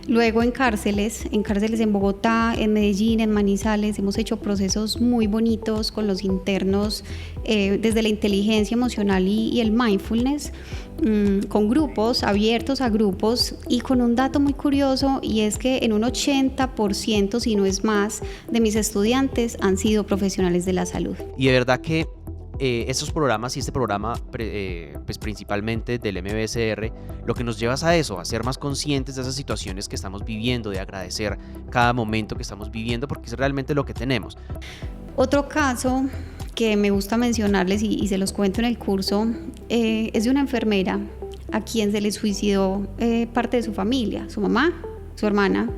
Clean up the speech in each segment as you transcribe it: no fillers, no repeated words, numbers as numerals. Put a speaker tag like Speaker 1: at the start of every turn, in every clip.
Speaker 1: Luego en cárceles en Bogotá, en Medellín, en Manizales, hemos hecho procesos muy bonitos con los internos desde la inteligencia emocional y el mindfulness, con grupos, abiertos a grupos y con un dato muy curioso, y es que en un 80%, si no es más, de mis estudiantes han sido profesionales de la salud.
Speaker 2: Y de verdad que estos programas y este programa pues principalmente del MBSR, lo que nos lleva es a eso, a ser más conscientes de esas situaciones que estamos viviendo, de agradecer cada momento que estamos viviendo, porque es realmente lo que tenemos.
Speaker 1: Otro caso que me gusta mencionarles y se los cuento en el curso es de una enfermera a quien se le suicidó parte de su familia, su mamá, su hermana,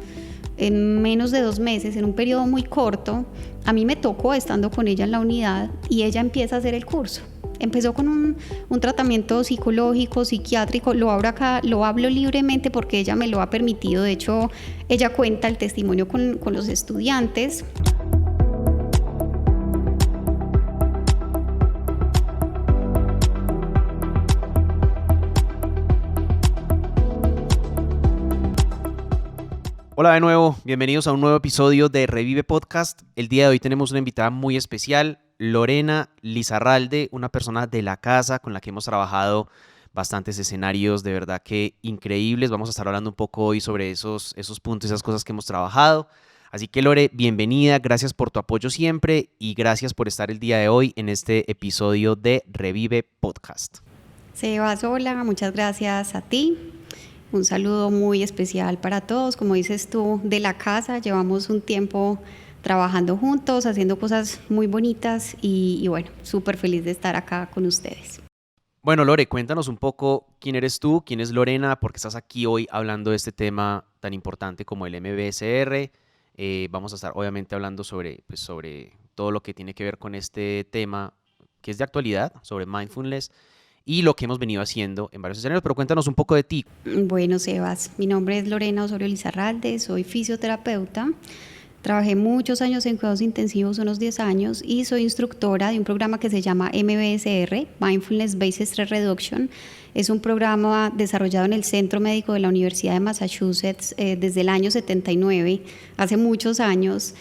Speaker 1: en menos de 2 meses, en un periodo muy corto. A mí me tocó estando con ella en la unidad y ella empieza a hacer el curso. Empezó con un tratamiento psicológico, psiquiátrico, lo hablo libremente porque ella me lo ha permitido. De hecho, ella cuenta el testimonio con los estudiantes.
Speaker 2: Hola de nuevo, bienvenidos a un nuevo episodio de Revive Podcast. El día de hoy tenemos una invitada muy especial, Lorena Lizarralde, una persona de la casa con la que hemos trabajado bastantes escenarios de verdad que increíbles. Vamos a estar hablando un poco hoy sobre esos puntos, esas cosas que hemos trabajado. Así que Lore, bienvenida, gracias por tu apoyo siempre y gracias por estar el día de hoy en este episodio de Revive Podcast.
Speaker 1: Sebas, hola, muchas gracias a ti. Un saludo muy especial para todos. Como dices tú, de la casa, llevamos un tiempo trabajando juntos, haciendo cosas muy bonitas y bueno, súper feliz de estar acá con ustedes.
Speaker 2: Bueno, Lore, cuéntanos un poco quién eres tú, quién es Lorena, por qué estás aquí hoy hablando de este tema tan importante como el MBSR. Vamos a estar obviamente hablando sobre todo lo que tiene que ver con este tema que es de actualidad, sobre mindfulness y lo que hemos venido haciendo en varios escenarios, pero cuéntanos un poco de ti.
Speaker 1: Bueno, Sebas, mi nombre es Lorena Osorio Lizarralde, soy fisioterapeuta. Trabajé muchos años en cuidados intensivos, unos 10 años, y soy instructora de un programa que se llama MBSR, Mindfulness Based Stress Reduction. Es un programa desarrollado en el Centro Médico de la Universidad de Massachusetts desde el año 79, hace muchos años,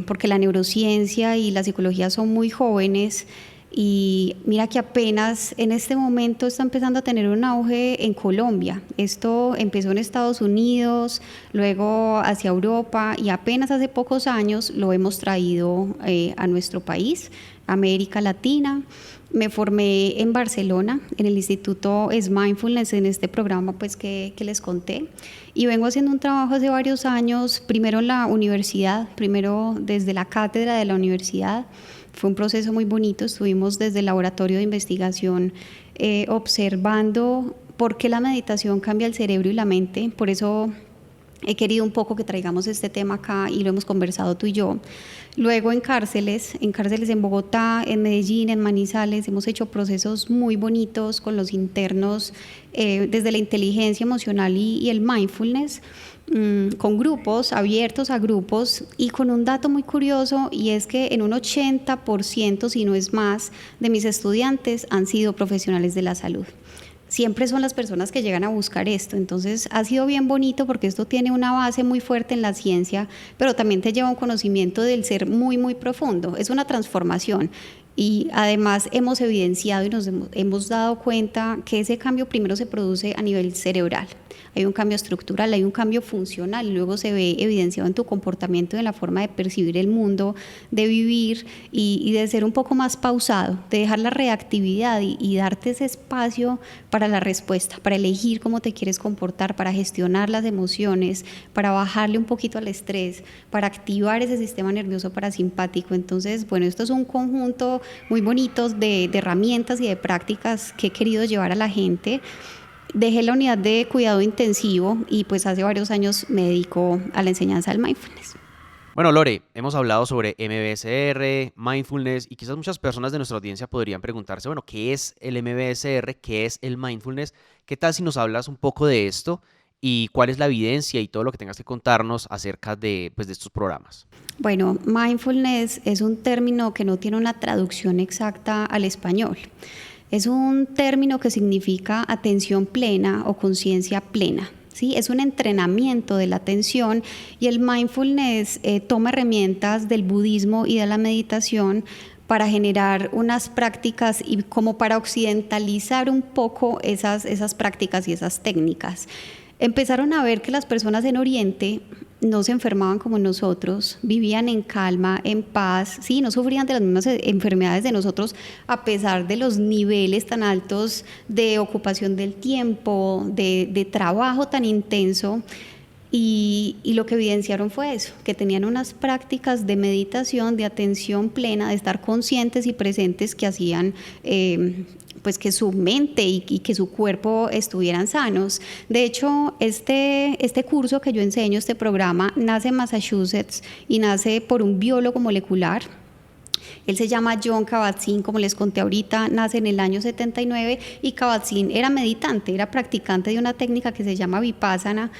Speaker 1: porque la neurociencia y la psicología son muy jóvenes. Y mira que apenas en este momento está empezando a tener un auge en Colombia. Esto empezó en Estados Unidos, luego hacia Europa y apenas hace pocos años lo hemos traído a nuestro país, América Latina. Me formé en Barcelona, en el Instituto Mindfulness, en este programa pues que les conté, y vengo haciendo un trabajo hace varios años, primero en la universidad, primero desde la cátedra de la universidad. Fue un proceso muy bonito, estuvimos desde el laboratorio de investigación observando por qué la meditación cambia el cerebro y la mente. Por eso he querido un poco que traigamos este tema acá y lo hemos conversado tú y yo. Luego en cárceles en Bogotá, en Medellín, en Manizales, hemos hecho procesos muy bonitos con los internos desde la inteligencia emocional y el mindfulness, con grupos, abiertos a grupos y con un dato muy curioso, y es que en un 80%, si no es más, de mis estudiantes han sido profesionales de la salud. Siempre son las personas que llegan a buscar esto, entonces ha sido bien bonito porque esto tiene una base muy fuerte en la ciencia, pero también te lleva un conocimiento del ser muy, muy profundo, es una transformación. Y además hemos evidenciado y nos hemos dado cuenta que ese cambio primero se produce a nivel cerebral. Hay un cambio estructural, hay un cambio funcional y luego se ve evidenciado en tu comportamiento, en la forma de percibir el mundo, de vivir y de ser un poco más pausado, de dejar la reactividad y darte ese espacio para la respuesta, para elegir cómo te quieres comportar, para gestionar las emociones, para bajarle un poquito al estrés, para activar ese sistema nervioso parasimpático. Entonces, bueno, esto es un conjunto muy bonito de herramientas y de prácticas que he querido llevar a la gente. Dejé la unidad de cuidado intensivo y pues hace varios años me dedico a la enseñanza del mindfulness.
Speaker 2: Bueno, Lore, hemos hablado sobre MBSR, mindfulness y quizás muchas personas de nuestra audiencia podrían preguntarse, bueno, ¿qué es el MBSR? ¿Qué es el mindfulness? ¿Qué tal si nos hablas un poco de esto y cuál es la evidencia y todo lo que tengas que contarnos acerca de estos programas?
Speaker 1: Bueno, mindfulness es un término que no tiene una traducción exacta al español. Es un término que significa atención plena o conciencia plena. ¿sí? Es un entrenamiento de la atención y el mindfulness toma herramientas del budismo y de la meditación para generar unas prácticas y como para occidentalizar un poco esas prácticas y esas técnicas. Empezaron a ver que las personas en Oriente no se enfermaban como nosotros, vivían en calma, en paz, sí, no sufrían de las mismas enfermedades de nosotros a pesar de los niveles tan altos de ocupación del tiempo, de trabajo tan intenso. Y lo que evidenciaron fue eso, que tenían unas prácticas de meditación, de atención plena, de estar conscientes y presentes que hacían pues que su mente y que su cuerpo estuvieran sanos. De hecho, este curso que yo enseño, este programa, nace en Massachusetts y nace por un biólogo molecular. Él se llama Jon Kabat-Zinn, como les conté ahorita, nace en el año 79 y Kabat-Zinn era meditante, era practicante de una técnica que se llama Vipassana.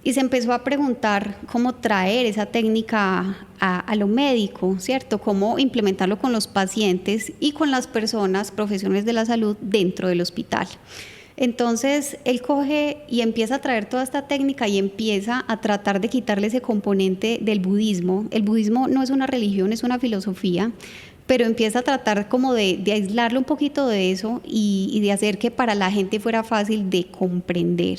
Speaker 1: Y se empezó a preguntar cómo traer esa técnica a lo médico, ¿cierto? Cómo implementarlo con los pacientes y con las personas, profesionales de la salud dentro del hospital. Entonces, él coge y empieza a traer toda esta técnica y empieza a tratar de quitarle ese componente del budismo. El budismo no es una religión, es una filosofía, pero empieza a tratar como de aislarlo un poquito de eso y de hacer que para la gente fuera fácil de comprender.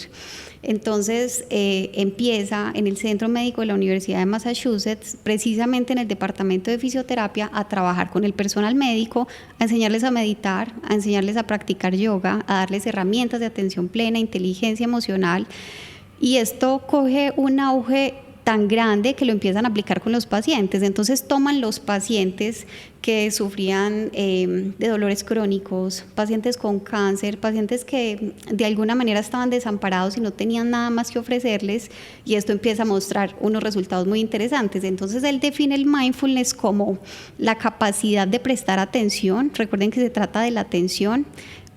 Speaker 1: Entonces empieza en el Centro Médico de la Universidad de Massachusetts, precisamente en el departamento de fisioterapia, a trabajar con el personal médico, a enseñarles a meditar, a enseñarles a practicar yoga, a darles herramientas de atención plena, inteligencia emocional, y esto coge un auge tan grande que lo empiezan a aplicar con los pacientes. Entonces toman los pacientes que sufrían de dolores crónicos, pacientes con cáncer, pacientes que de alguna manera estaban desamparados y no tenían nada más que ofrecerles, y esto empieza a mostrar unos resultados muy interesantes. Entonces él define el mindfulness como la capacidad de prestar atención. Recuerden que se trata de la atención,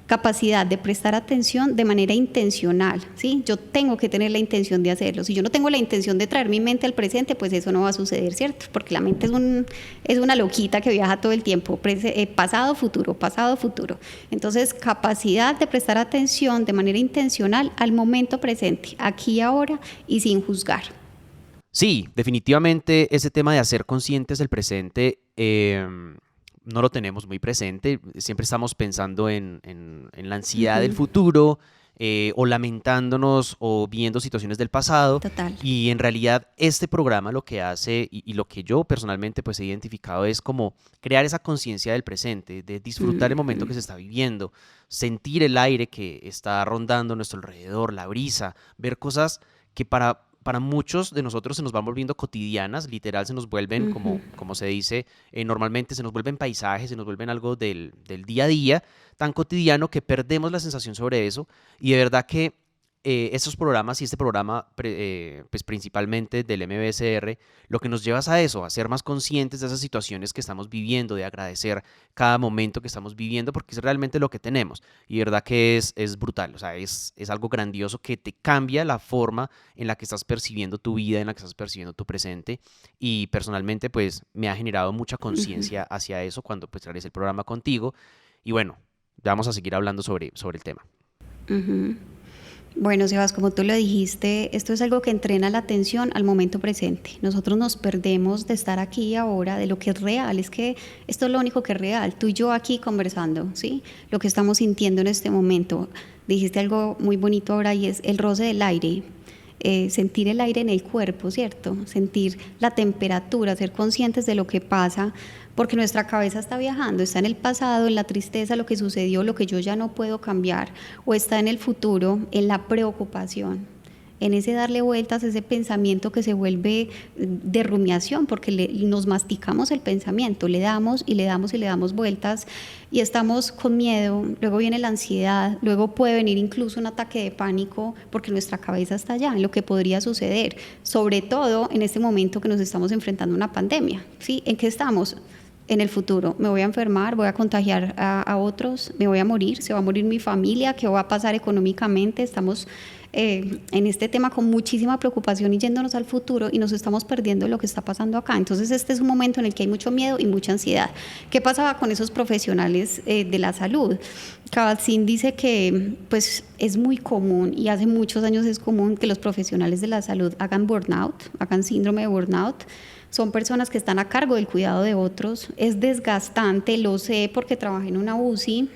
Speaker 1: capacidad de prestar atención de manera intencional, ¿sí? Yo tengo que tener la intención de hacerlo. Si yo no tengo la intención de traer mi mente al presente, pues eso no va a suceder, ¿cierto? Porque la mente es una loquita que viaja todo el tiempo, pasado, futuro, pasado, futuro. Entonces, capacidad de prestar atención de manera intencional al momento presente, aquí y ahora, y sin juzgar.
Speaker 2: Sí, definitivamente ese tema de hacer conscientes el presente no lo tenemos muy presente. Siempre estamos pensando en la ansiedad del futuro, o lamentándonos o viendo situaciones del pasado.
Speaker 1: Total.
Speaker 2: Y en realidad este programa lo que hace y lo que yo personalmente pues he identificado es como crear esa conciencia del presente, de disfrutar el momento que se está viviendo, sentir el aire que está rondando a nuestro alrededor, la brisa, ver cosas que para muchos de nosotros se nos van volviendo cotidianas, literal se nos vuelven, como se dice normalmente, se nos vuelven paisajes, se nos vuelven algo del día a día, tan cotidiano que perdemos la sensación sobre eso. Y de verdad que estos programas y este programa, pues principalmente del MBSR, lo que nos lleva es a eso, a ser más conscientes de esas situaciones que estamos viviendo, de agradecer cada momento que estamos viviendo, porque es realmente lo que tenemos. Y de verdad que es brutal, o sea, es algo grandioso que te cambia la forma en la que estás percibiendo tu vida, en la que estás percibiendo tu presente. Y personalmente, pues, me ha generado mucha conciencia hacia eso cuando pues realicé el programa contigo. Y bueno, vamos a seguir hablando sobre el tema.
Speaker 1: Bueno, Sebas, como tú lo dijiste, esto es algo que entrena la atención al momento presente. Nosotros nos perdemos de estar aquí y ahora, de lo que es real. Es que esto es lo único que es real. Tú y yo aquí conversando, ¿sí? Lo que estamos sintiendo en este momento. Dijiste algo muy bonito ahora y es el roce del aire. Sentir el aire en el cuerpo, ¿cierto? Sentir la temperatura, ser conscientes de lo que pasa, porque nuestra cabeza está viajando, está en el pasado, en la tristeza, lo que sucedió, lo que yo ya no puedo cambiar, o está en el futuro, en la preocupación, en ese darle vueltas, ese pensamiento que se vuelve de rumiación, porque nos masticamos el pensamiento, le damos y le damos y le damos vueltas y estamos con miedo, luego viene la ansiedad, luego puede venir incluso un ataque de pánico porque nuestra cabeza está allá en lo que podría suceder, sobre todo en este momento que nos estamos enfrentando a una pandemia, ¿sí? ¿En qué estamos? En el futuro, me voy a enfermar, voy a contagiar a otros, me voy a morir, se va a morir mi familia, ¿qué va a pasar económicamente? Estamos en este tema con muchísima preocupación y yéndonos al futuro, y nos estamos perdiendo lo que está pasando acá. Entonces este es un momento en el que hay mucho miedo y mucha ansiedad. ¿Qué pasaba con esos profesionales de la salud? Kabat-Zinn dice que pues, es muy común, y hace muchos años es común, que los profesionales de la salud hagan burnout, hagan síndrome de burnout. Son personas que están a cargo del cuidado de otros. Es desgastante, lo sé porque trabajé en una UCI.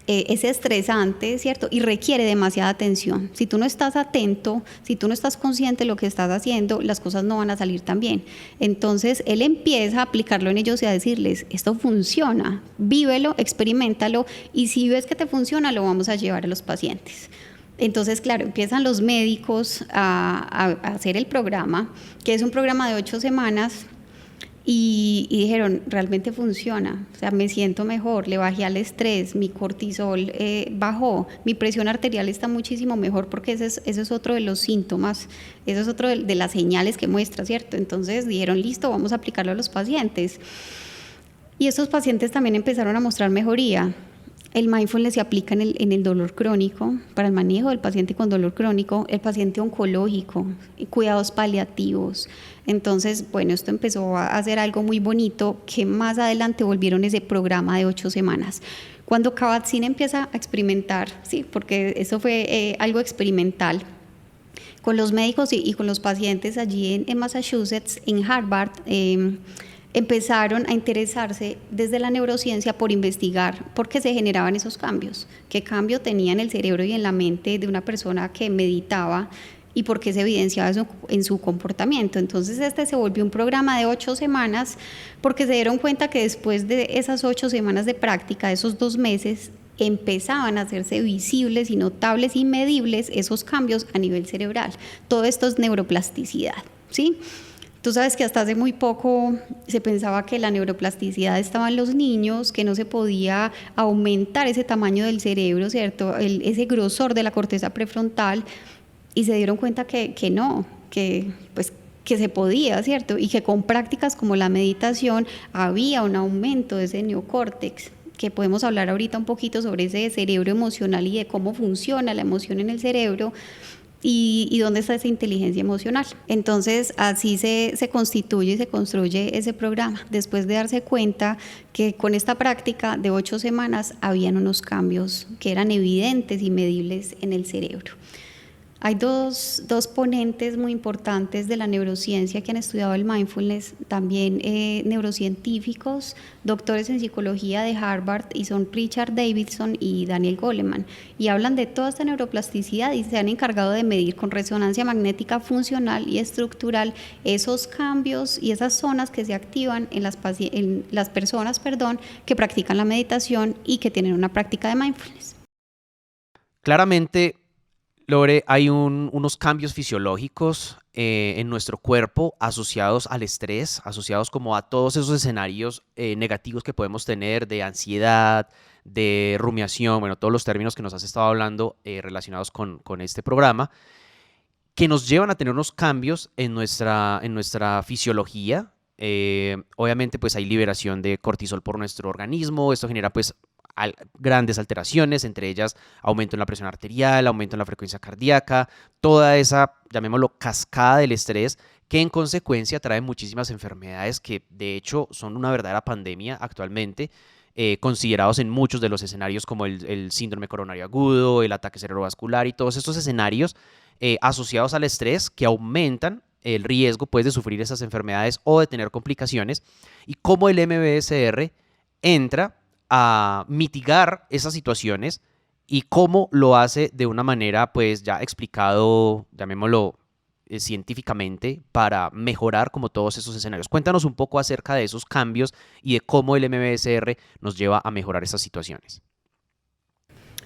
Speaker 1: Es estresante, ¿cierto? Y requiere demasiada atención. Si tú no estás atento, si tú no estás consciente de lo que estás haciendo, las cosas no van a salir tan bien. Entonces, él empieza a aplicarlo en ellos y a decirles, esto funciona, vívelo, experiméntalo, y si ves que te funciona, lo vamos a llevar a los pacientes. Entonces, claro, empiezan los médicos a hacer el programa, que es un programa de 8 semanas, y dijeron, realmente funciona, o sea, me siento mejor, le bajé al estrés, mi cortisol bajó, mi presión arterial está muchísimo mejor, porque ese es otro de los síntomas, ese es otro de las señales que muestra, ¿cierto? Entonces dijeron, listo, vamos a aplicarlo a los pacientes. Y estos pacientes también empezaron a mostrar mejoría. El mindfulness se aplica en el dolor crónico, para el manejo del paciente con dolor crónico, el paciente oncológico, cuidados paliativos. Entonces, bueno, esto empezó a hacer algo muy bonito, que más adelante volvieron ese programa de 8 semanas. Cuando Kabat-Zinn empieza a experimentar, sí, porque eso fue algo experimental, con los médicos y con los pacientes allí en Massachusetts, en Harvard, empezaron a interesarse desde la neurociencia por investigar por qué se generaban esos cambios, qué cambio tenía en el cerebro y en la mente de una persona que meditaba y por qué se evidenciaba eso en su comportamiento. Entonces este se volvió un programa de 8 semanas, porque se dieron cuenta que después de esas 8 semanas de práctica, de esos 2 meses, empezaban a hacerse visibles y notables y medibles esos cambios a nivel cerebral. Todo esto es neuroplasticidad, ¿sí? Tú sabes que hasta hace muy poco se pensaba que la neuroplasticidad estaba en los niños, que no se podía aumentar ese tamaño del cerebro, ¿cierto? Ese grosor de la corteza prefrontal, y se dieron cuenta que no, que se podía, ¿cierto? Y que con prácticas como la meditación había un aumento de ese neocórtex, que podemos hablar ahorita un poquito sobre ese cerebro emocional y de cómo funciona la emoción en el cerebro. Y dónde está esa inteligencia emocional. Entonces así se constituye y se construye ese programa, después de darse cuenta que con esta práctica de 8 semanas habían unos cambios que eran evidentes y medibles en el cerebro. Hay dos ponentes muy importantes de la neurociencia que han estudiado el mindfulness, también neurocientíficos, doctores en psicología de Harvard, y son Richard Davidson y Daniel Goleman, y hablan de toda esta neuroplasticidad y se han encargado de medir con resonancia magnética funcional y estructural esos cambios y esas zonas que se activan en las personas que practican la meditación y que tienen una práctica de mindfulness.
Speaker 2: Claramente, Lore, hay unos cambios fisiológicos en nuestro cuerpo asociados al estrés, asociados como a todos esos escenarios negativos que podemos tener, de ansiedad, de rumiación, bueno, todos los términos que nos has estado hablando relacionados con este programa, que nos llevan a tener unos cambios en nuestra fisiología. Obviamente, pues hay liberación de cortisol por nuestro organismo. Esto genera pues grandes alteraciones, entre ellas aumento en la presión arterial, aumento en la frecuencia cardíaca, toda esa, llamémoslo, cascada del estrés, que en consecuencia trae muchísimas enfermedades que de hecho son una verdadera pandemia actualmente, considerados en muchos de los escenarios como el síndrome coronario agudo, el ataque cerebrovascular y todos estos escenarios asociados al estrés que aumentan el riesgo pues, de sufrir esas enfermedades o de tener complicaciones, y cómo el MBSR entra a mitigar esas situaciones y cómo lo hace de una manera pues ya explicado, llamémoslo científicamente, para mejorar como todos esos escenarios. Cuéntanos un poco acerca de esos cambios y de cómo el MBSR nos lleva a mejorar esas situaciones.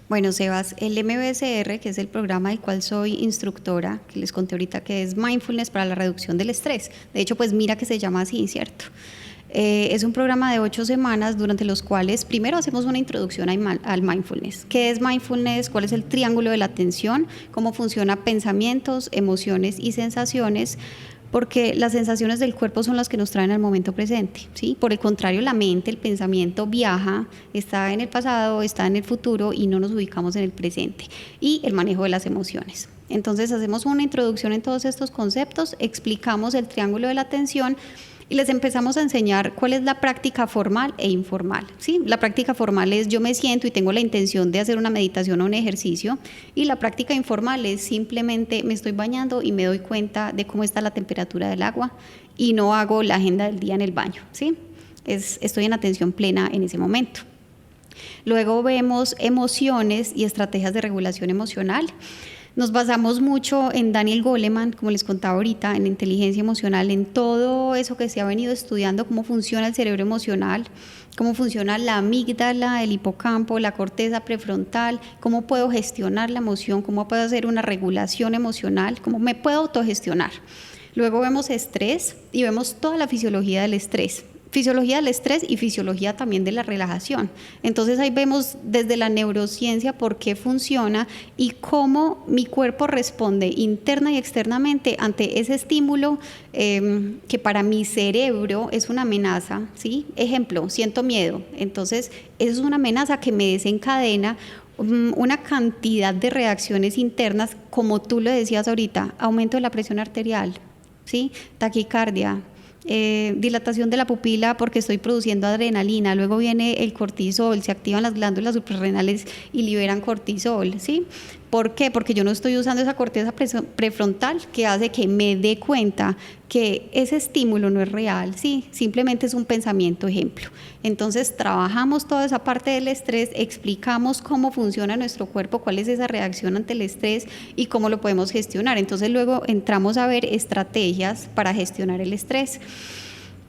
Speaker 1: Bueno, Sebas, el MBSR, que es el programa del cual soy instructora, que les conté ahorita, que es Mindfulness para la reducción del estrés. De hecho, pues mira que se llama así, ¿cierto? Es un programa de 8 semanas durante los cuales primero hacemos una introducción al mindfulness. ¿Qué es mindfulness? ¿Cuál es el triángulo de la atención? ¿Cómo funciona pensamientos, emociones y sensaciones? porque las sensaciones del cuerpo son las que nos traen al momento presente, ¿sí? Por el contrario, la mente, el pensamiento viaja, está en el pasado, está en el futuro y no nos ubicamos en el presente. Y el manejo de las emociones. Entonces hacemos una introducción en todos estos conceptos, explicamos el triángulo de la atención y les empezamos a enseñar cuál es la práctica formal e informal, ¿sí? La práctica formal es yo me siento y tengo la intención de hacer una meditación o un ejercicio, y la práctica informal es simplemente me estoy bañando y me doy cuenta de cómo está la temperatura del agua y no hago la agenda del día en el baño, ¿sí? Estoy en atención plena en ese momento. Luego vemos emociones y estrategias de regulación emocional. Nos basamos mucho en Daniel Goleman, como les contaba ahorita, en inteligencia emocional, en todo eso que se ha venido estudiando, cómo funciona el cerebro emocional, cómo funciona la amígdala, el hipocampo, la corteza prefrontal, cómo puedo gestionar la emoción, cómo puedo hacer una regulación emocional, cómo me puedo autogestionar. Luego vemos estrés y vemos toda la fisiología del estrés. Fisiología del estrés y fisiología también de la relajación. Entonces ahí vemos desde la neurociencia por qué funciona y cómo mi cuerpo responde interna y externamente ante ese estímulo que para mi cerebro es una amenaza, ¿sí? Ejemplo, siento miedo. Entonces eso es una amenaza que me desencadena una cantidad de reacciones internas, como tú lo decías ahorita, aumento de la presión arterial, ¿sí? Taquicardia, dilatación de la pupila porque estoy produciendo adrenalina, luego viene el cortisol, se activan las glándulas suprarrenales y liberan cortisol, ¿sí? ¿Por qué? Porque yo no estoy usando esa corteza prefrontal que hace que me dé cuenta que ese estímulo no es real, ¿sí? Simplemente es un pensamiento, ejemplo. Entonces trabajamos toda esa parte del estrés, explicamos cómo funciona nuestro cuerpo, cuál es esa reacción ante el estrés y cómo lo podemos gestionar. Entonces luego entramos a ver estrategias para gestionar el estrés.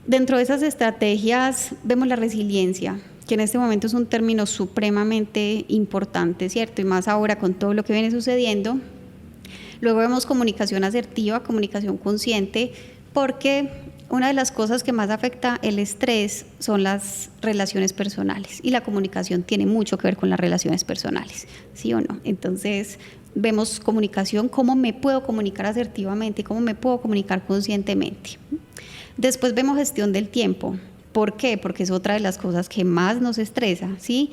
Speaker 1: Dentro de esas estrategias vemos la resiliencia, que en este momento es un término supremamente importante, ¿cierto? Y más ahora con todo lo que viene sucediendo. Luego vemos comunicación asertiva, comunicación consciente, porque una de las cosas que más afecta el estrés son las relaciones personales, y la comunicación tiene mucho que ver con las relaciones personales, ¿sí o no? Entonces vemos comunicación, cómo me puedo comunicar asertivamente, cómo me puedo comunicar conscientemente. Después vemos gestión del tiempo. ¿Por qué? Porque es otra de las cosas que más nos estresa, ¿sí?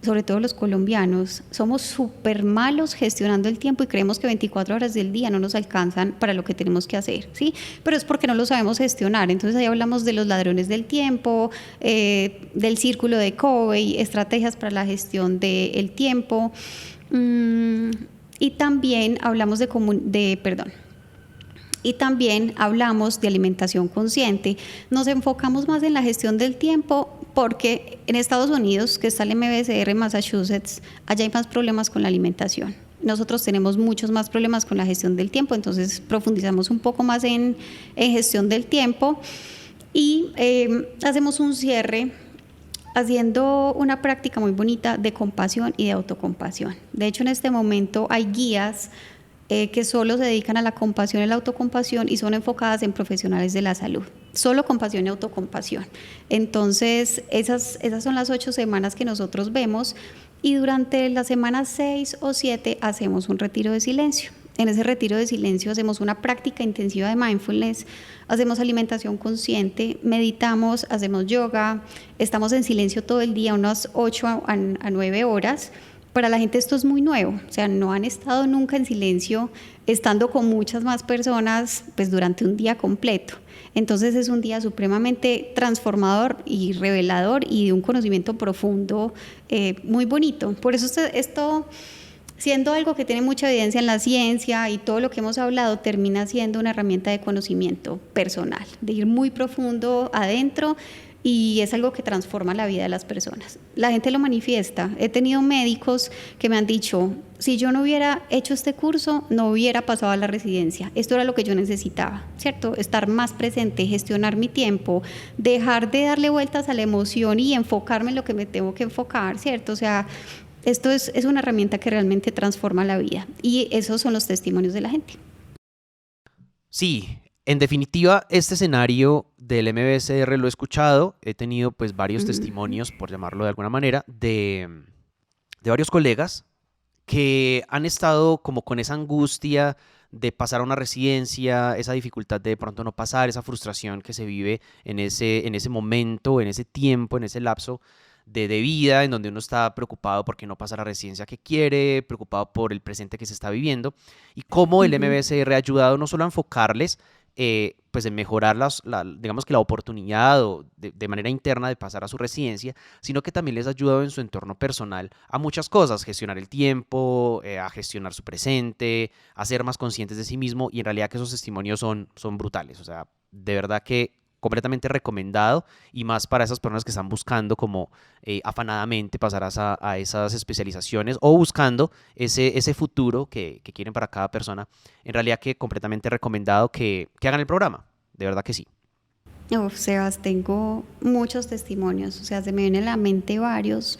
Speaker 1: Sobre todo los colombianos, somos súper malos gestionando el tiempo y creemos que 24 horas del día no nos alcanzan para lo que tenemos que hacer, ¿sí? Pero es porque no lo sabemos gestionar. Entonces ahí hablamos de los ladrones del tiempo, del círculo de Covey, estrategias para la gestión del tiempo, y también hablamos y también hablamos de alimentación consciente. Nos enfocamos más en la gestión del tiempo porque en Estados Unidos, que está el MBSR en Massachusetts, allá hay más problemas con la alimentación. Nosotros tenemos muchos más problemas con la gestión del tiempo, entonces profundizamos un poco más en gestión del tiempo y hacemos un cierre haciendo una práctica muy bonita de compasión y de autocompasión. De hecho, en este momento hay guías que solo se dedican a la compasión y la autocompasión y son enfocadas en profesionales de la salud. Solo compasión y autocompasión. Entonces, esas son las 8 semanas que nosotros vemos, y durante las semanas 6 o 7 hacemos un retiro de silencio. En ese retiro de silencio hacemos una práctica intensiva de mindfulness, hacemos alimentación consciente, meditamos, hacemos yoga, estamos en silencio todo el día, unas 8 a 9 horas. Para la gente esto es muy nuevo, o sea, no han estado nunca en silencio, estando con muchas más personas pues durante un día completo. Entonces es un día supremamente transformador y revelador y de un conocimiento profundo muy bonito. Por eso esto, siendo algo que tiene mucha evidencia en la ciencia y todo lo que hemos hablado, termina siendo una herramienta de conocimiento personal, de ir muy profundo adentro, y es algo que transforma la vida de las personas. La gente lo manifiesta. He tenido médicos que me han dicho, si yo no hubiera hecho este curso, no hubiera pasado a la residencia. Esto era lo que yo necesitaba, ¿cierto? Estar más presente, gestionar mi tiempo, dejar de darle vueltas a la emoción y enfocarme en lo que me tengo que enfocar, ¿cierto? O sea, esto es una herramienta que realmente transforma la vida, y esos son los testimonios de la gente.
Speaker 2: Sí, en definitiva, este escenario del MBSR lo he escuchado, he tenido pues varios testimonios, por llamarlo de alguna manera, de varios colegas que han estado como con esa angustia de pasar a una residencia, esa dificultad de pronto no pasar, esa frustración que se vive en ese momento, en ese tiempo, en ese lapso de vida en donde uno está preocupado porque no pasa la residencia que quiere, preocupado por el presente que se está viviendo, y cómo el
Speaker 1: Ujú.
Speaker 2: MBSR ha ayudado no solo a enfocarles pues en mejorar digamos que la oportunidad de manera interna de pasar a su residencia, sino que también les ha ayudado en su entorno personal a muchas cosas: gestionar el tiempo, a gestionar su presente, a ser más conscientes de sí mismo, y en realidad que esos testimonios son brutales. O sea, de verdad que completamente recomendado, y más para esas personas que están buscando como afanadamente pasar a esas especializaciones o buscando ese futuro que quieren para cada persona. En realidad que completamente recomendado que hagan el programa, de verdad que sí.
Speaker 1: Uf, Sebas, tengo muchos testimonios, o sea, se me vienen a la mente varios.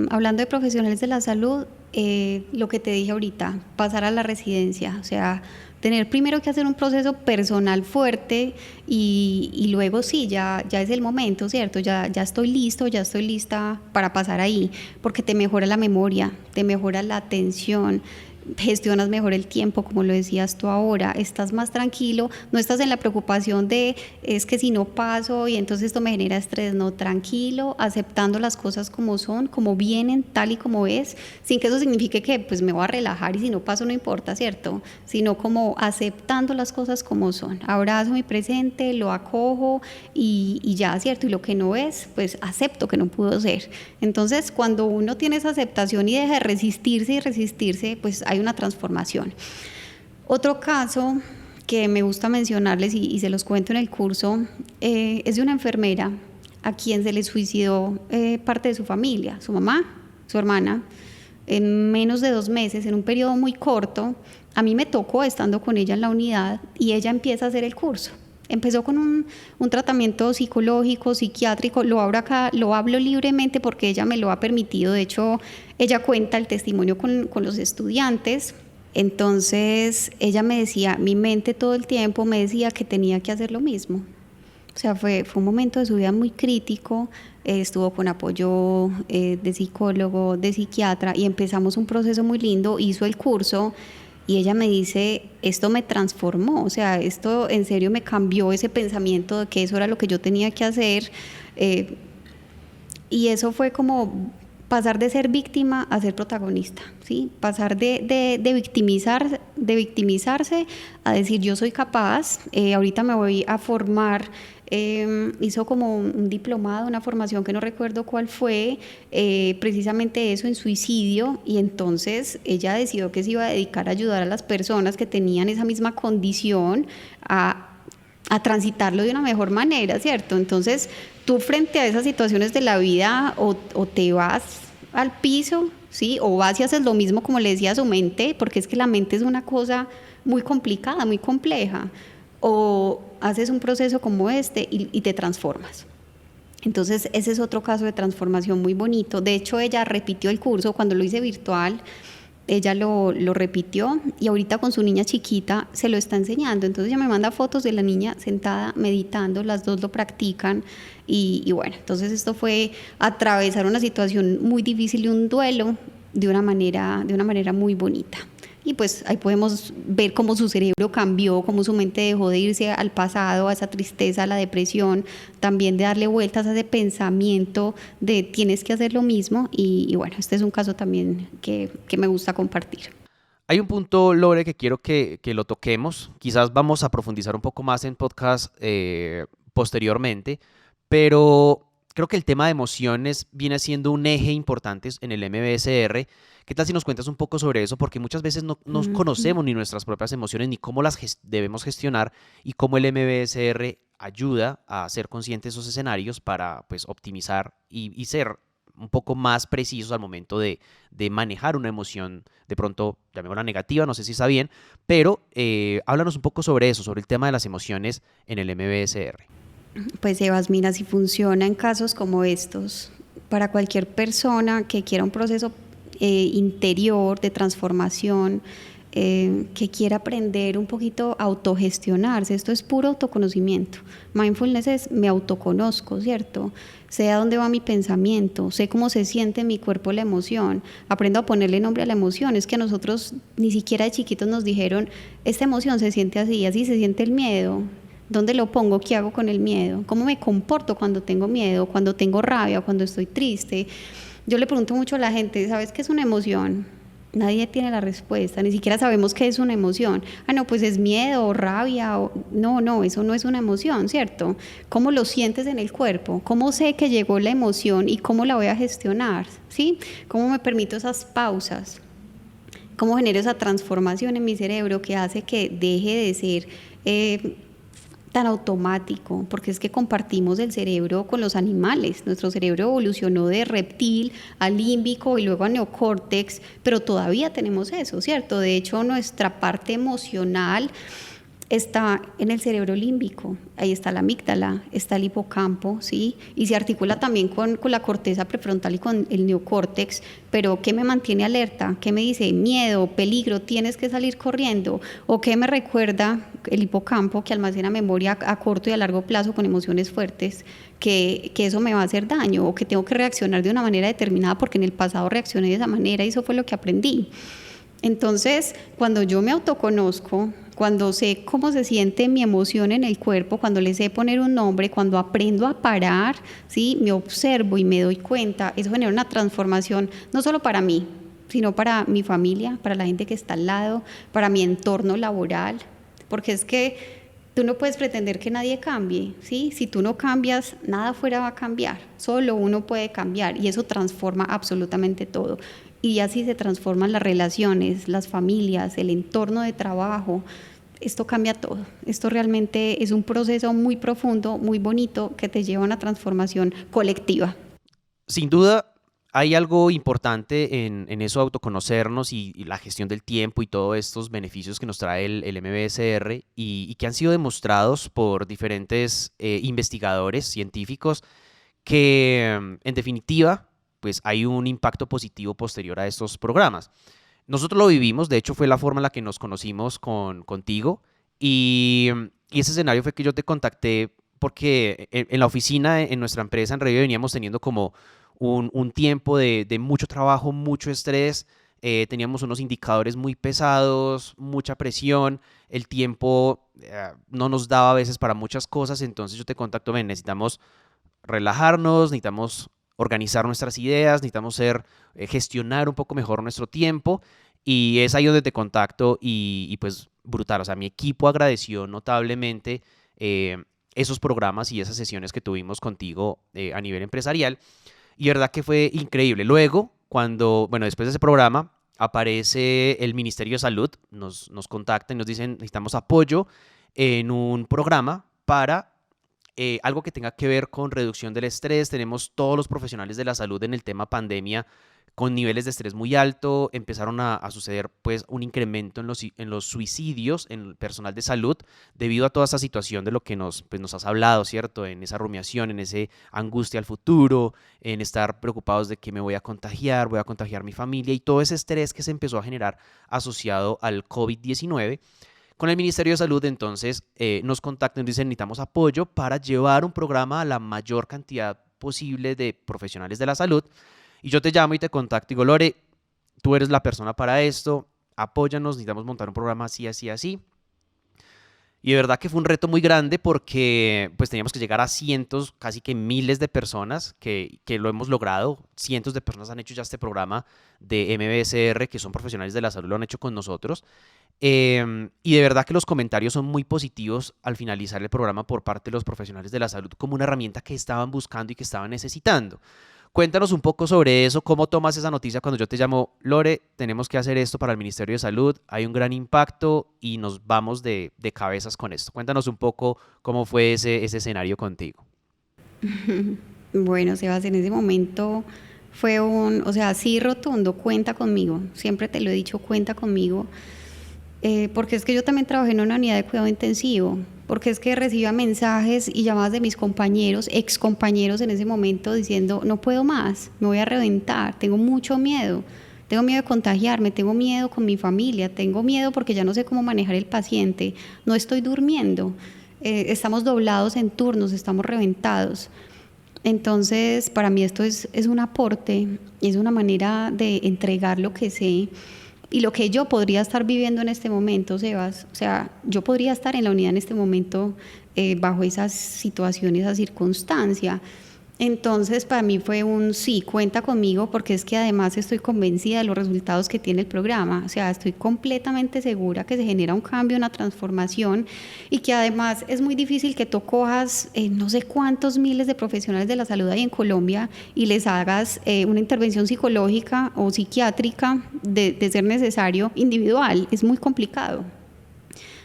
Speaker 1: Hablando de profesionales de la salud, lo que te dije ahorita, pasar a la residencia, o sea, tener primero que hacer un proceso personal fuerte y luego sí, ya es el momento, ¿cierto? Ya estoy listo, ya estoy lista para pasar ahí, porque te mejora la memoria, te mejora la atención, gestionas mejor el tiempo, como lo decías tú ahora, estás más tranquilo, no estás en la preocupación de es que si no paso y entonces esto me genera estrés, no, tranquilo, aceptando las cosas como son, como vienen, tal y como es, sin que eso signifique que pues me voy a relajar y si no paso no importa, ¿cierto? Sino como aceptando las cosas como son, abrazo mi presente, lo acojo y ya, ¿cierto? Y lo que no es, pues acepto que no pudo ser. Entonces, cuando uno tiene esa aceptación y deja de resistirse y resistirse, pues hay una transformación. Otro caso que me gusta mencionarles y se los cuento en el curso, es de una enfermera a quien se le suicidó parte de su familia, su mamá, su hermana, en menos de 2 meses, en un periodo muy corto. A mí me tocó estando con ella en la unidad y ella empieza a hacer el curso. Empezó con un tratamiento psicológico, psiquiátrico, lo hablo libremente porque ella me lo ha permitido. De hecho, ella cuenta el testimonio con los estudiantes. Entonces ella me decía, mi mente todo el tiempo me decía que tenía que hacer lo mismo. O sea, fue un momento de su vida muy crítico, estuvo con apoyo de psicólogo, de psiquiatra, y empezamos un proceso muy lindo, hizo el curso y ella me dice, esto me transformó, o sea, esto en serio me cambió ese pensamiento de que eso era lo que yo tenía que hacer. eh, y eso fue como pasar de ser víctima a ser protagonista, ¿sí? Pasar de victimizarse a decir yo soy capaz. Ahorita me voy a formar, hizo como un diplomado, una formación que no recuerdo cuál fue, precisamente eso, en suicidio, y entonces ella decidió que se iba a dedicar a ayudar a las personas que tenían esa misma condición a transitarlo de una mejor manera, ¿cierto? Entonces, tú frente a esas situaciones de la vida o te vas al piso, ¿sí? O vas y haces lo mismo como le decía a su mente, porque es que la mente es una cosa muy complicada, muy compleja, o haces un proceso como este y te transformas. Entonces, ese es otro caso de transformación muy bonito. De hecho, ella repitió el curso cuando lo hice virtual. Ella lo repitió y ahorita con su niña chiquita se lo está enseñando. Entonces ella me manda fotos de la niña sentada meditando, las dos lo practican y bueno, entonces esto fue atravesar una situación muy difícil y un duelo de una manera muy bonita. Y pues ahí podemos ver cómo su cerebro cambió, cómo su mente dejó de irse al pasado, a esa tristeza, a la depresión, también de darle vueltas a ese pensamiento de tienes que hacer lo mismo. Y bueno, este es un caso también que me gusta compartir.
Speaker 2: Hay un punto, Lore, que quiero que lo toquemos. Quizás vamos a profundizar un poco más en podcast posteriormente, pero creo que el tema de emociones viene siendo un eje importante en el MBSR. ¿Qué tal si nos cuentas un poco sobre eso? Porque muchas veces no nos
Speaker 1: Ujú.
Speaker 2: conocemos ni nuestras propias emociones, ni cómo las debemos gestionar, y cómo el MBSR ayuda a ser conscientes de esos escenarios para pues optimizar y ser un poco más precisos al momento de manejar una emoción de pronto, llamémosla negativa, no sé si está bien, pero háblanos un poco sobre eso, sobre el tema de las emociones en el MBSR.
Speaker 1: Pues Sebas, mira, si funciona en casos como estos, para cualquier persona que quiera un proceso interior de transformación, que quiere aprender un poquito a autogestionarse. Esto es puro autoconocimiento. Mindfulness es me autoconozco, ¿cierto? Sé a dónde va mi pensamiento, sé cómo se siente en mi cuerpo la emoción, aprendo a ponerle nombre a la emoción. Es que a nosotros ni siquiera de chiquitos nos dijeron, esta emoción se siente así, así se siente el miedo. ¿Dónde lo pongo? ¿Qué hago con el miedo? ¿Cómo me comporto cuando tengo miedo, cuando tengo rabia, cuando estoy triste? Yo le pregunto mucho a la gente, ¿sabes qué es una emoción? Nadie tiene la respuesta, ni siquiera sabemos qué es una emoción. No, pues es miedo o rabia. No, eso no es una emoción, ¿cierto? ¿Cómo lo sientes en el cuerpo? ¿Cómo sé que llegó la emoción y cómo la voy a gestionar? ¿Sí? ¿Cómo me permito esas pausas? ¿Cómo genero esa transformación en mi cerebro que hace que deje de ser tan automático? Porque es que compartimos el cerebro con los animales. Nuestro cerebro evolucionó de reptil a límbico y luego a neocórtex, pero todavía tenemos eso, ¿cierto? De hecho, nuestra parte emocional está en el cerebro límbico, ahí está la amígdala, está el hipocampo, ¿sí? Y se articula también con la corteza prefrontal y con el neocórtex, pero ¿qué me mantiene alerta? ¿Qué me dice? Miedo, peligro, tienes que salir corriendo, o ¿qué me recuerda el hipocampo, que almacena memoria a corto y a largo plazo con emociones fuertes, que eso me va a hacer daño, o que tengo que reaccionar de una manera determinada porque en el pasado reaccioné de esa manera y eso fue lo que aprendí? Entonces, cuando yo me autoconozco, cuando sé cómo se siente mi emoción en el cuerpo, cuando le sé poner un nombre, cuando aprendo a parar, ¿sí? Me observo y me doy cuenta, eso genera una transformación no solo para mí, sino para mi familia, para la gente que está al lado, para mi entorno laboral, porque es que tú no puedes pretender que nadie cambie, ¿sí? Si tú no cambias, nada afuera va a cambiar, solo uno puede cambiar y eso transforma absolutamente todo. Y así se transforman las relaciones, las familias, el entorno de trabajo. Esto cambia todo. Esto realmente es un proceso muy profundo, muy bonito, que te lleva a una transformación colectiva.
Speaker 2: Sin duda, hay algo importante en eso de autoconocernos y la gestión del tiempo y todos estos beneficios que nos trae el MBSR y que han sido demostrados por diferentes investigadores científicos que, en definitiva, pues hay un impacto positivo posterior a estos programas. Nosotros lo vivimos, de hecho fue la forma en la que nos conocimos contigo y ese escenario fue que yo te contacté porque en la oficina, en nuestra empresa, en Revive, veníamos teniendo como un tiempo de mucho trabajo, mucho estrés, teníamos unos indicadores muy pesados, mucha presión, el tiempo no nos daba a veces para muchas cosas, entonces yo te contacto, ven, necesitamos relajarnos, necesitamos organizar nuestras ideas, necesitamos gestionar un poco mejor nuestro tiempo y es ahí donde te contacto y pues brutal, o sea, mi equipo agradeció notablemente esos programas y esas sesiones que tuvimos contigo a nivel empresarial y verdad que fue increíble. Luego, después de ese programa, aparece el Ministerio de Salud, nos contacta y nos dicen necesitamos apoyo en un programa para algo que tenga que ver con reducción del estrés. Tenemos todos los profesionales de la salud en el tema pandemia con niveles de estrés muy alto, empezaron a suceder pues un incremento en los suicidios en el personal de salud debido a toda esa situación de lo que nos has hablado, ¿cierto? En esa rumiación, en esa angustia al futuro, en estar preocupados de que me voy a contagiar a mi familia y todo ese estrés que se empezó a generar asociado al COVID-19. Con el Ministerio de Salud, entonces, nos contactan y nos dicen necesitamos apoyo para llevar un programa a la mayor cantidad posible de profesionales de la salud. Y yo te llamo y te contacto y digo, Lore, tú eres la persona para esto, apóyanos, necesitamos montar un programa así, así, así. Y de verdad que fue un reto muy grande porque pues teníamos que llegar a cientos, casi que miles de personas que lo hemos logrado. Cientos de personas han hecho ya este programa de MBSR, que son profesionales de la salud, lo han hecho con nosotros. Y de verdad que los comentarios son muy positivos al finalizar el programa por parte de los profesionales de la salud como una herramienta que estaban buscando y que estaban necesitando. Cuéntanos un poco sobre eso, cómo tomas esa noticia cuando yo te llamo, Lore, tenemos que hacer esto para el Ministerio de Salud, hay un gran impacto y nos vamos de cabezas con esto. Cuéntanos un poco cómo fue ese escenario contigo.
Speaker 1: Bueno, Sebas, en ese momento fue sí rotundo, cuenta conmigo, siempre te lo he dicho, cuenta conmigo, porque es que yo también trabajé en una unidad de cuidado intensivo, porque es que recibía mensajes y llamadas de mis compañeros, ex compañeros en ese momento diciendo, no puedo más, me voy a reventar, tengo tengo miedo de contagiarme, tengo miedo con mi familia, tengo miedo porque ya no sé cómo manejar el paciente, no estoy durmiendo, estamos doblados en turnos, estamos reventados. Entonces, para mí esto es un aporte, es una manera de entregar lo que sé y lo que yo podría estar viviendo en este momento, Sebas. O sea, yo podría estar en la unidad en este momento bajo esas situaciones, esa circunstancia. Entonces, para mí fue un sí, cuenta conmigo, porque es que además estoy convencida de los resultados que tiene el programa. O sea, estoy completamente segura que se genera un cambio, una transformación, y que además es muy difícil que tú cojas no sé cuántos miles de profesionales de la salud hay en Colombia y les hagas una intervención psicológica o psiquiátrica de ser necesario individual. Es muy complicado.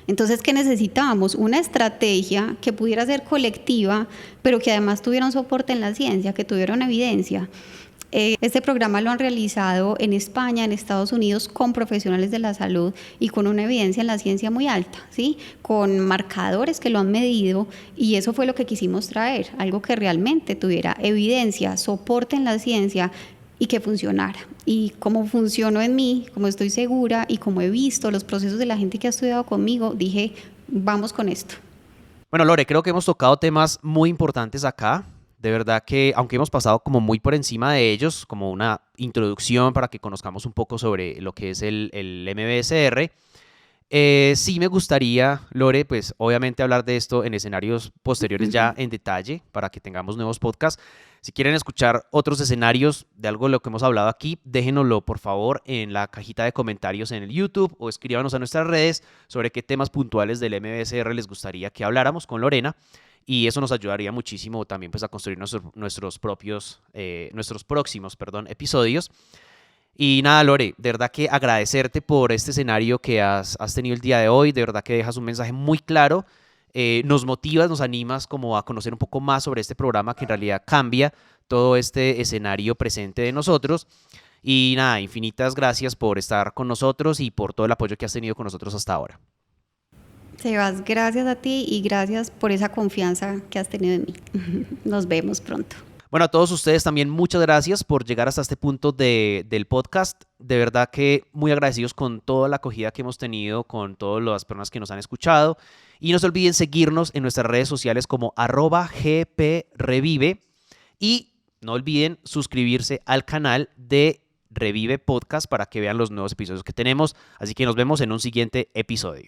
Speaker 1: Entonces, ¿qué necesitábamos? Una estrategia que pudiera ser colectiva, pero que además tuviera un soporte en la ciencia, que tuviera una evidencia. Este programa lo han realizado en España, en Estados Unidos, con profesionales de la salud y con una evidencia en la ciencia muy alta, ¿sí? Con marcadores que lo han medido, y eso fue lo que quisimos traer, algo que realmente tuviera evidencia, soporte en la ciencia y que funcionara. Y como funcionó en mí, como estoy segura y como he visto los procesos de la gente que ha estudiado conmigo, dije, vamos con esto.
Speaker 2: Bueno, Lore, creo que hemos tocado temas muy importantes acá. De verdad que, aunque hemos pasado como muy por encima de ellos, como una introducción para que conozcamos un poco sobre lo que es el MBSR, sí me gustaría, Lore, pues obviamente hablar de esto en escenarios posteriores ya en detalle para que tengamos nuevos podcasts. Si quieren escuchar otros escenarios de algo de lo que hemos hablado aquí, déjenoslo por favor en la cajita de comentarios en el YouTube o escríbanos a nuestras redes sobre qué temas puntuales del MBSR les gustaría que habláramos con Lorena, y eso nos ayudaría muchísimo también pues a construir nuestros próximos episodios. Y nada, Lore, de verdad que agradecerte por este escenario que has tenido el día de hoy. De verdad que dejas un mensaje muy claro. Nos motivas, nos animas como a conocer un poco más sobre este programa que en realidad cambia todo este escenario presente de nosotros. Y nada, infinitas gracias por estar con nosotros y por todo el apoyo que has tenido con nosotros hasta ahora.
Speaker 1: Sebas, gracias a ti y gracias por esa confianza que has tenido en mí. Nos vemos pronto.
Speaker 2: Bueno, a todos ustedes también muchas gracias por llegar hasta este punto del podcast. De verdad que muy agradecidos con toda la acogida que hemos tenido, con todas las personas que nos han escuchado. Y no se olviden seguirnos en nuestras redes sociales como @gprevive. Y no olviden suscribirse al canal de Revive Podcast para que vean los nuevos episodios que tenemos. Así que nos vemos en un siguiente episodio.